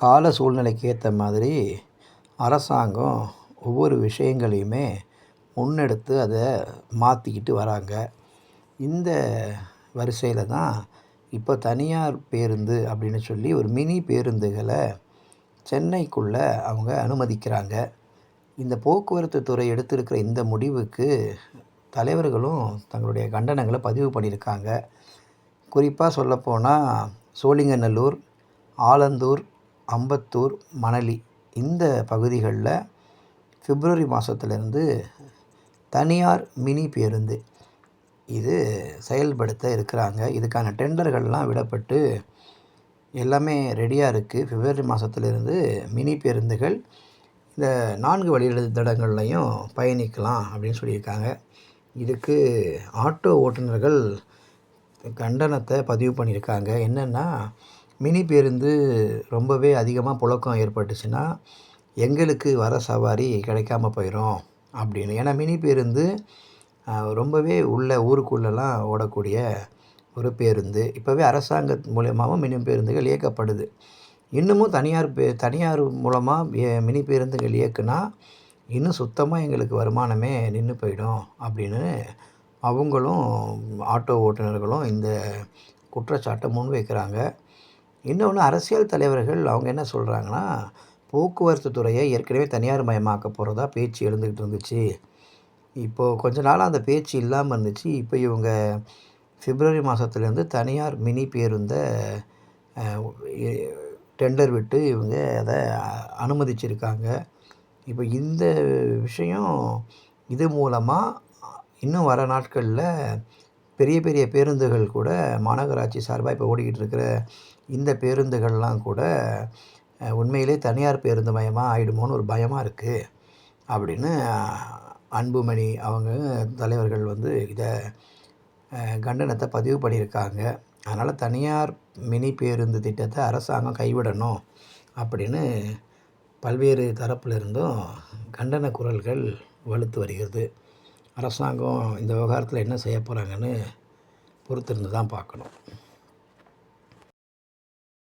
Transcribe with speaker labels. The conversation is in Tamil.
Speaker 1: கால சூழ்நிலைக்கு ஏற்ற மாதிரி அரசாங்கம் ஒவ்வொரு விஷயங்களையுமே முன்னெடுத்து அதை மாற்றிக்கிட்டு வராங்க. இந்த வரிசையில் தான் இப்போ தனியார் பேருந்து அப்படின்னு சொல்லி ஒரு மினி பேருந்துகளை சென்னைக்குள்ளே அவங்க அனுமதிக்கிறாங்க. இந்த போக்குவரத்து துறை எடுத்திருக்கிற இந்த முடிவுக்கு தலைவர்களும் தங்களுடைய கண்டனங்களை பதிவு பண்ணியிருக்காங்க. குறிப்பாக சொல்லப்போனால் சோழிங்கநல்லூர், ஆலந்தூர், அம்பத்தூர், மணலி இந்த பகுதிகளில் பிப்ரவரி மாதத்துலேருந்து தனியார் மினி பேருந்து இது செயல்படுத்த இருக்கிறாங்க. இதுக்கான டெண்டர்கள்லாம் விடப்பட்டு எல்லாமே ரெடியாக இருக்குது. பிப்ரவரி மாதத்துலேருந்து மினி பேருந்துகள் இந்த 4 வழித்தடங்கள்லையும் பயணிக்கலாம் அப்படின்னு சொல்லியிருக்காங்க. இதுக்கு ஆட்டோ ஓட்டுநர்கள் கண்டனத்தை பதிவு பண்ணியிருக்காங்க. என்னென்னா, மினி பேருந்து ரொம்பவே அதிகமாக புழக்கம் ஏற்பட்டுச்சுன்னா எங்களுக்கு வர சவாரி கிடைக்காம போயிடும் அப்படின்னு. ஏன்னா மினி பேருந்து ரொம்பவே உள்ள ஊருக்குள்ளெல்லாம் ஓடக்கூடிய ஒரு பேருந்து. இப்போவே அரசாங்கம் மூலயமாவும் மினி பேருந்துகள் இயக்கப்படுது. இன்னமும் தனியார் மூலமாக மினி பேருந்துகள் இயக்குனா இன்னும் சுத்தமாக எங்களுக்கு வருமானமே நின்று போயிடும் அப்படின்னு அவங்களும் ஆட்டோ ஓட்டுநர்களும் இந்த குற்றச்சாட்டை முன்வைக்கிறாங்க. இன்னொன்று, அரசியல் தலைவர்கள் அவங்க என்ன சொல்கிறாங்கன்னா, போக்குவரத்து துறையை ஏற்கனவே தனியார் மயமாக்க போகிறதா பேச்சு எழுந்துக்கிட்டு இருந்துச்சு. இப்போது கொஞ்ச நாளாக அந்த பேச்சு இல்லாமல் இருந்துச்சு. இப்போ இவங்க பிப்ரவரி மாதத்துலேருந்து தனியார் மினி பேருந்தை டெண்டர் விட்டு இவங்க அதை அனுமதிச்சிருக்காங்க. இப்போ இந்த விஷயம் இது மூலமாக இன்னும் வர நாட்களில் பெரிய பெரிய பேருந்துகள் கூட மாநகராட்சி சார்பாக இப்போ ஓடிக்கிட்டு இருக்கிற இந்த பேருந்துகள்லாம் கூட உண்மையிலே தனியார் பேருந்து மயமாக ஆகிடுமோன்னு ஒரு பயமாக இருக்குது அப்படின்னு அன்புமணி அவங்க தலைவர்கள் இதை கண்டனத்தை பதிவு பண்ணியிருக்காங்க. அதனால் தனியார் மினி பேருந்து திட்டத்தை அரசாங்கம் கைவிடணும் அப்படின்னு பல்வேறு தரப்பிலிருந்தும் கண்டன குரல்கள் வலுத்து வருகிறது. அரசாங்கம் இந்த விவகாரத்தில் என்ன செய்ய போகிறாங்கன்னு பொறுத்திருந்து தான் பார்க்கணும்.